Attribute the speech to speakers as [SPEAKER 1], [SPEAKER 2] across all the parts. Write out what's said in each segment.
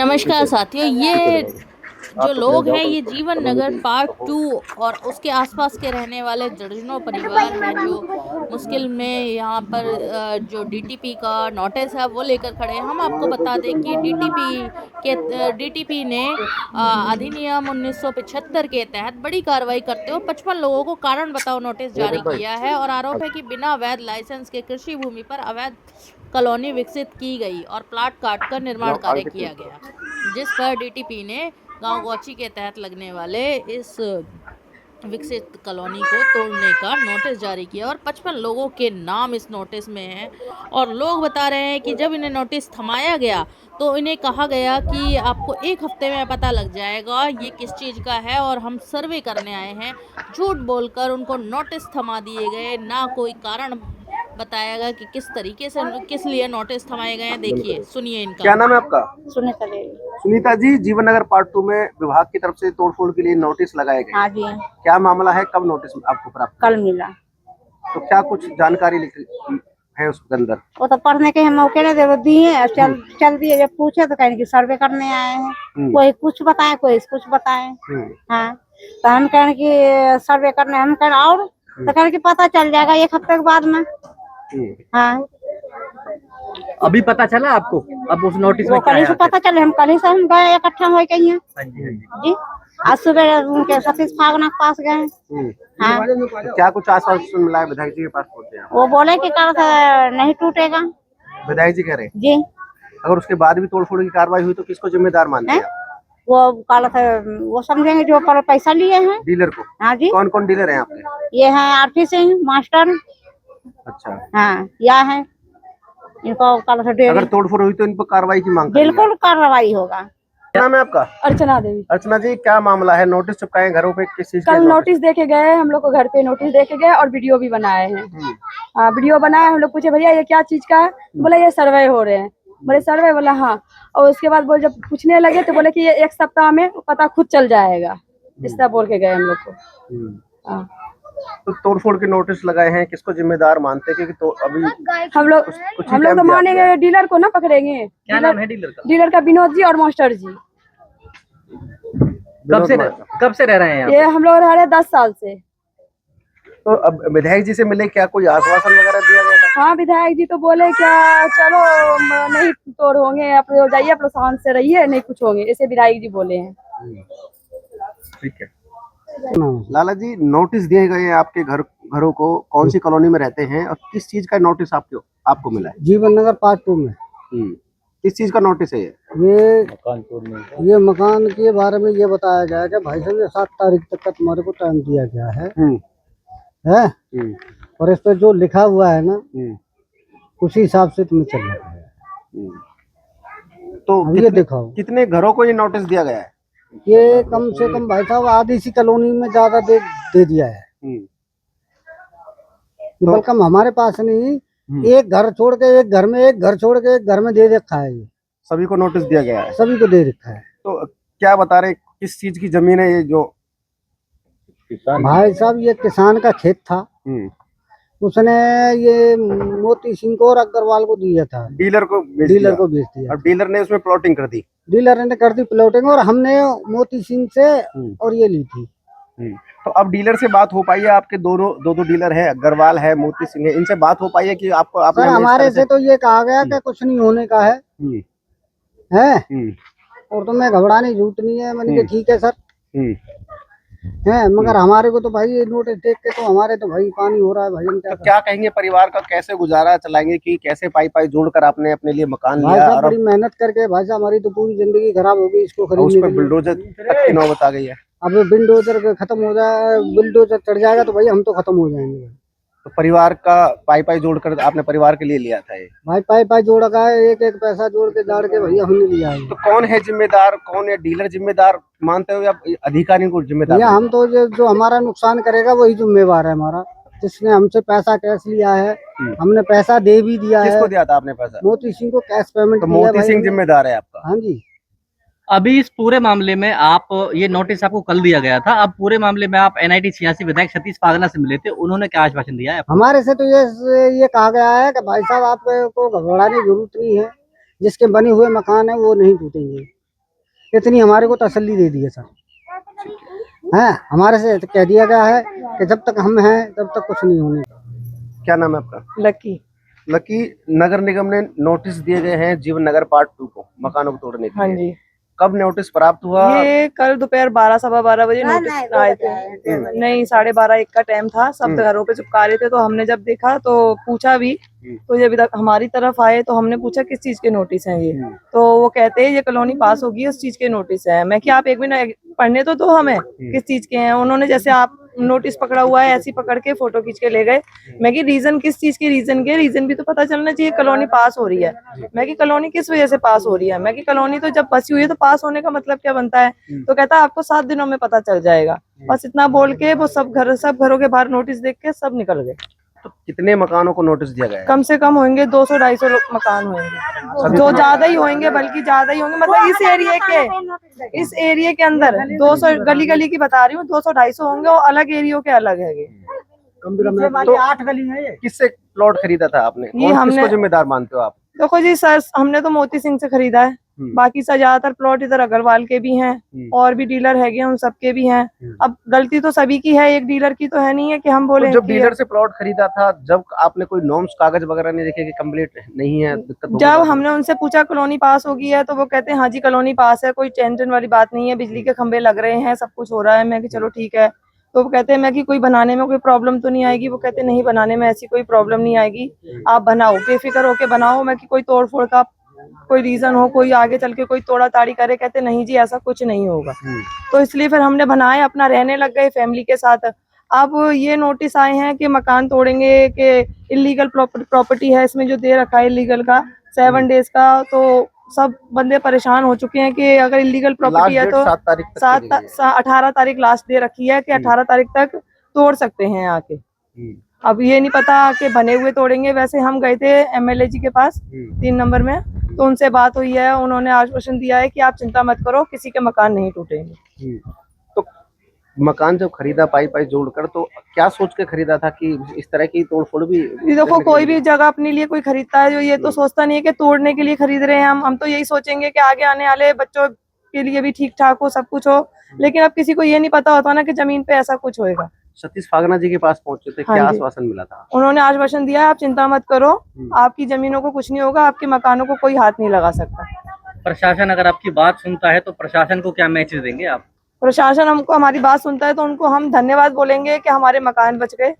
[SPEAKER 1] नमस्कार साथियों, ये जो लोग हैं ये जीवन नगर पार्ट 2 और उसके आसपास के रहने वाले दर्जनों परिवार हैं जो मुश्किल में यहाँ पर जो डीटीपी का नोटिस है वो लेकर खड़े हैं। हम आपको बता दें कि डीटीपी ने अधिनियम 1975 के तहत बड़ी कार्रवाई करते हुए 55 लोगों को कारण बताओ नोटिस जारी किया है और आरोप है कि बिना अवैध लाइसेंस के कृषि भूमि पर अवैध कॉलोनी विकसित की गई और प्लाट काट कर निर्माण कार्य किया गया, जिस पर डीटीपी ने गांव गौची के तहत लगने वाले इस विकसित कॉलोनी को तोड़ने का नोटिस जारी किया और 55 लोगों के नाम इस नोटिस में हैं। और लोग बता रहे हैं कि जब इन्हें नोटिस थमाया गया तो इन्हें कहा गया कि आपको 1 हफ्ते में पता लग जाएगा ये किस चीज़ का है और हम सर्वे करने आए हैं। झूठ बोलकर उनको नोटिस थमा दिए गए, ना कोई कारण बताया गया कि किस तरीके से किस लिए नोटिस थमाए गए हैं। देखिए, सुनिए इनका।
[SPEAKER 2] क्या नाम है आपका?
[SPEAKER 3] सुनीता देवी।
[SPEAKER 2] सुनीता जी, जीवन नगर पार्ट 2 में विभाग की तरफ से तोड़फोड़ के लिए नोटिस लगाए गए।
[SPEAKER 3] हाँ जी,
[SPEAKER 2] क्या मामला है? कब नोटिस आपको प्राप्त?
[SPEAKER 3] कल मिला।
[SPEAKER 2] तो क्या कुछ जानकारी है उसके अंदर?
[SPEAKER 3] वो तो पढ़ने के मौके ने दे दिए, चल दिए। जब पूछे तो कहेंगे सर्वे करने आए हैं। कोई कुछ बताए, कोई कुछ बताए। हाँ, तो हम कहें कि सर्वे करने, हम कहें और तो कहें कि पता चल जाएगा 1 हफ्ते के बाद में। हाँ,
[SPEAKER 4] अभी पता चला आपको? अब उस नोटिस में
[SPEAKER 3] कल ही से पता चले। हम कल ही से हम गए इकट्ठा हो गए हैं जी। आज सुबह उनके सतीश फागना के पास गए। हाँ,
[SPEAKER 2] तो क्या कुछ आश्वासन मिला है विधायक जी के पास पहुंचे हैं?
[SPEAKER 3] वो बोले कि कल नहीं टूटेगा।
[SPEAKER 2] विधायक जी कह रहे हैं
[SPEAKER 3] जी।
[SPEAKER 2] अगर उसके बाद भी तोड़फोड़ की कार्रवाई हुई तो किसको जिम्मेदार मानते हैं?
[SPEAKER 3] वो कल वो समझेंगे जो पर पैसा लिए हैं
[SPEAKER 2] डीलर को।
[SPEAKER 3] हाँ जी।
[SPEAKER 2] कौन कौन डीलर हैं आपके?
[SPEAKER 3] ये हैं आरपी सिंह मास्टर।
[SPEAKER 2] अच्छा,
[SPEAKER 3] हाँ, या है इनको कल से
[SPEAKER 2] अगर तोड़फोड़ हुई तो इन पर कार्रवाई की मांग करेंगे।
[SPEAKER 3] बिल्कुल कार्रवाई होगा।
[SPEAKER 2] क्या नाम है आपका?
[SPEAKER 5] अर्चना देवी।
[SPEAKER 2] अर्चना जी, क्या मामला है? नोटिस चिपकाए घरों पे, किस चीज?
[SPEAKER 5] कल नोटिस देके गए, हम लोग को घर पे नोटिस देके गए और वीडियो भी बनाए हैं। वीडियो बनाए, हम लोग पूछे भैया ये क्या चीज का है? बोले ये सर्वे हो रहे हैं। बोले सर्वे? बोला हाँ। और उसके बाद बोले, जब पूछने लगे तो बोले कि ये 1 सप्ताह में पता खुद चल जाएगा। इस तरह बोल के गए हम लोग को।
[SPEAKER 2] तो तोड़फोड़ के नोटिस लगाए हैं, किसको जिम्मेदार मानते हैं? क्योंकि तो अभी
[SPEAKER 5] हम लोग तो मानेंगे डीलर को ना पकड़ेंगे।
[SPEAKER 4] क्या नाम है डीलर का?
[SPEAKER 5] डीलर का विनोद जी और मास्टर जी।
[SPEAKER 4] कब से रह रहे हैं यहाँ?
[SPEAKER 5] ये हम लोग रह रहे 10 साल से।
[SPEAKER 2] तो अब विधायक जी से मिले, क्या कोई आश्वासन वगैरह दिया गया था?
[SPEAKER 5] हाँ, विधायक जी तो बोले क्या चलो नहीं तोड़ होंगे, आप जाइए, आप शांत से रहिए, नहीं कुछ होंगे, ऐसे विधायक जी बोले हैं।
[SPEAKER 2] ठीक है। लाला जी, नोटिस दिए गए हैं आपके घरों को, कौन सी कॉलोनी में रहते हैं और किस चीज का नोटिस आपको मिला है?
[SPEAKER 6] जीवन नगर पार्ट 2 में।
[SPEAKER 2] किस चीज का नोटिस है ये?
[SPEAKER 6] ये मकान के बारे में ये बताया गया है कि भाई साहब 7 तारीख तक का तुम्हारे को टाइम दिया गया है। और इस पे जो लिखा हुआ है ना, उसी हिसाब से तुम्हें चलना पड़ेगा।
[SPEAKER 2] तो
[SPEAKER 6] ये दिखाओ
[SPEAKER 2] कितने घरों को ये नोटिस दिया गया है?
[SPEAKER 6] ये कम से कम भाई साहब आधी सी कॉलोनी में ज्यादा दे दिया है। बल्कि हमारे पास नहीं, एक घर छोड़ के एक घर में, एक घर छोड़ के एक घर में दे रखा है। ये
[SPEAKER 2] सभी को नोटिस दिया गया है?
[SPEAKER 6] सभी को दे रखा है।
[SPEAKER 2] तो क्या बता रहे, किस चीज की जमीन है ये? जो
[SPEAKER 6] भाई साहब ये किसान का खेत था, उसने ये मोती सिंह को और अग्रवाल को दिया था।
[SPEAKER 2] डीलर को बेच दिया। और डीलर ने उसमें प्लॉटिंग कर दी।
[SPEAKER 6] डीलर ने कर दी प्लॉटिंग और हमने मोती सिंह से और ये ली थी।
[SPEAKER 2] तो अब डीलर से बात हो पाई है? आपके दो दो डीलर है, अग्रवाल है, मोती सिंह है, इनसे बात हो पाई है कि आपको आपने?
[SPEAKER 6] हमारे से तो ये कहा गया कि कुछ नहीं होने का है। और तुम्हें घबराने जरूरत नहीं है। मैंने कहा ठीक है सर। मगर हमारे को तो भाई ये नोटिस देख के तो हमारे तो भाई पानी हो रहा है भाई। हम
[SPEAKER 2] क्या कहेंगे? परिवार का कैसे गुजारा चलाएंगे कि कैसे पाई जोड़कर आपने अपने लिए मकान लिया?
[SPEAKER 6] और बड़ी मेहनत करके भाई साहब हमारी तो पूरी जिंदगी खराब हो गई इसको खरीदने के।
[SPEAKER 2] बुलडोजर तक की नौबत आ गई है।
[SPEAKER 6] अब बुलडोजर खत्म हो जाए, बुलडोजर चढ़ जाएगा तो भाई हम तो खत्म हो जाएंगे।
[SPEAKER 2] तो परिवार का पाई जोड़कर आपने परिवार के लिए लिया था ये?
[SPEAKER 6] भाई पाई जोड़ का एक एक पैसा जोड़ के दाड़ के भैया हमने लिया है।
[SPEAKER 2] तो कौन है जिम्मेदार? कौन है डीलर जिम्मेदार मानते हो या अधिकारी को जिम्मेदार?
[SPEAKER 6] भैया हम तो जो हमारा नुकसान करेगा वही जिम्मेवार है हमारा। जिसने हमसे पैसा कैश लिया है, हमने पैसा दे भी दिया है।
[SPEAKER 2] किसको दिया था आपने पैसा?
[SPEAKER 6] मोती सिंह को कैश पेमेंट।
[SPEAKER 2] तो मोती सिंह जिम्मेदार है आपका?
[SPEAKER 6] हाँ जी।
[SPEAKER 4] अभी इस पूरे मामले में आप, ये नोटिस आपको कल दिया गया था, अब पूरे मामले में आप NIT 86 विधायक सतीश फागना से मिले थे, उन्होंने क्या आश्वासन दिया है?
[SPEAKER 6] हमारे से तो ये कहा गया है कि भाई साहब आपको घबराने की जरूरत नहीं है, जिसके बने हुए मकान है वो नहीं टूटेंगे। इतनी हमारे को तसल्ली दे दी है सर। है हमारे से कह दिया गया है कि जब तक हम हैं तब तक कुछ नहीं होने।
[SPEAKER 2] क्या नाम है आपका?
[SPEAKER 7] लकी।
[SPEAKER 2] लकी, नगर निगम ने नोटिस दिए गए हैं जीवन नगर पार्ट 2 को मकानों को तोड़ने के
[SPEAKER 7] हाँ
[SPEAKER 2] लिए।
[SPEAKER 7] जी,
[SPEAKER 2] कब नोटिस प्राप्त हुआ?
[SPEAKER 7] ये कल दोपहर 12 सवा 12 बजे नोटिस आए थे। नहीं, 12:30 1 का टाइम था। सब घरों पे चिपका रहे थे, तो हमने जब देखा तो पूछा भी, तो जब इधर हमारी तरफ आए तो हमने पूछा किस चीज के नोटिस हैं ये। तो वो कहते हैं ये कॉलोनी पास होगी उस चीज के नोटिस है। मैं कि आप एक मिनट पढ़ने तो दो हमें किस चीज के हैं। उन्होंने जैसे आप नोटिस पकड़ा हुआ है ऐसी पकड़ के फोटो खींच के ले गए। मैं कि रीजन किस चीज की, रीजन भी तो पता चलना चाहिए। कॉलोनी पास हो रही है, मैं कि कॉलोनी किस वजह से पास हो रही है। मैं कि कॉलोनी तो जब बसी हुई है तो पास होने का मतलब क्या बनता है। तो कहता है आपको 7 दिनों में पता चल जाएगा। बस इतना बोल के वो सब घरों के बाहर नोटिस देख के सब निकल गए।
[SPEAKER 2] तो कितने मकानों को नोटिस दिया गया है?
[SPEAKER 7] कम से कम होंगे 200-250 मकान होंगे, जो ज्यादा ही होंगे, बल्कि ज्यादा ही होंगे। मतलब इस एरिया के अंदर 200 गली की बता रही हूँ, 200-250 होंगे और अलग एरियो के अलग है।
[SPEAKER 2] तो 8 गली है ये। किससे प्लॉट खरीदा था आपने? किसको जिम्मेदार मानते हो आप?
[SPEAKER 7] देखो जी सर, हमने तो मोती सिंह से खरीदा है। बाकी से ज्यादातर प्लॉट इधर अग्रवाल के भी हैं और भी डीलर है उन सबके भी हैं। अब गलती तो सभी की है, एक डीलर की तो है नहीं है कि हम बोले।
[SPEAKER 2] तो जब डीलर से प्लॉट खरीदा था, जब आपने कोई नॉर्म्स कागज वगैरह नहीं देखे कि कंप्लीट नहीं है, दिक्कत होगी?
[SPEAKER 7] जब हमने उनसे पूछा कॉलोनी पास होगी है तो वो कहते हैं हाँ जी कॉलोनी पास है, कोई टेंशन वाली बात नहीं है, बिजली के खंभे लग रहे हैं, सब कुछ हो रहा है। मैं कि चलो ठीक है। तो वो कहते हैं मैं कि कोई बनाने में कोई प्रॉब्लम तो नहीं आएगी। वो कहते नहीं, बनाने में ऐसी कोई प्रॉब्लम नहीं आएगी, आप बनाओ, बेफिक्र होके बनाओ। मैं कि कोई तोड़ फोड़ का कोई रीजन हो, कोई आगे चल के कोई तोड़ा ताड़ी करे। कहते नहीं जी ऐसा कुछ नहीं होगा। तो इसलिए फिर हमने बनाए, अपना रहने लग गए फैमिली के साथ। अब ये नोटिस आए हैं कि मकान तोड़ेंगे, कि इलीगल प्रॉपर्टी है इसमें जो दे रखा है इलीगल का 7 डेज का। तो सब बंदे परेशान हो चुके हैं कि अगर इलीगल प्रॉपर्टी है तो 18 तारीख लास्ट दे रखी है कि 18 तारीख तक तोड़ सकते हैं आके। अब ये नहीं पता कि बने हुए तोड़ेंगे। वैसे हम गए थे MLA जी के पास 3 नंबर में, तो उनसे बात हुई है। उन्होंने आश्वासन दिया है कि आप चिंता मत करो, किसी के मकान नहीं टूटेंगे।
[SPEAKER 2] तो मकान जब खरीदा पाई जोड़कर, तो क्या सोच के खरीदा था कि इस तरह की तोड़फोड़ भी?
[SPEAKER 7] देखो, कोई भी जगह अपने लिए कोई खरीदता है जो ये तो सोचता नहीं है कि तोड़ने के लिए खरीद रहे हैं हम तो यही सोचेंगे कि आगे आने वाले बच्चों के लिए भी ठीक ठाक हो, सब कुछ हो। लेकिन अब किसी को ये नहीं पता होता ना कि जमीन पे ऐसा कुछ होएगा।
[SPEAKER 2] सतीश फागना जी के पास पहुंचे थे, क्या आश्वासन मिला था?
[SPEAKER 7] उन्होंने आश्वासन दिया आप चिंता मत करो, आपकी जमीनों को कुछ नहीं होगा, आपके मकानों को कोई हाथ नहीं लगा सकता।
[SPEAKER 4] प्रशासन अगर आपकी बात सुनता है तो प्रशासन को क्या मैसेज देंगे आप?
[SPEAKER 7] प्रशासन हमको हमारी बात सुनता है तो उनको हम धन्यवाद बोलेंगे कि हमारे मकान बच गए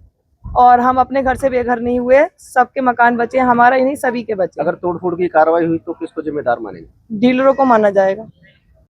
[SPEAKER 7] और हम अपने घर से बेघर नहीं हुए, सबके मकान बचे, हमारा ही नहीं सभी के बचे।
[SPEAKER 2] अगर तोड़फोड़ की कार्रवाई हुई तो किसको जिम्मेदार मानेंगे?
[SPEAKER 7] डीलरों को माना जाएगा।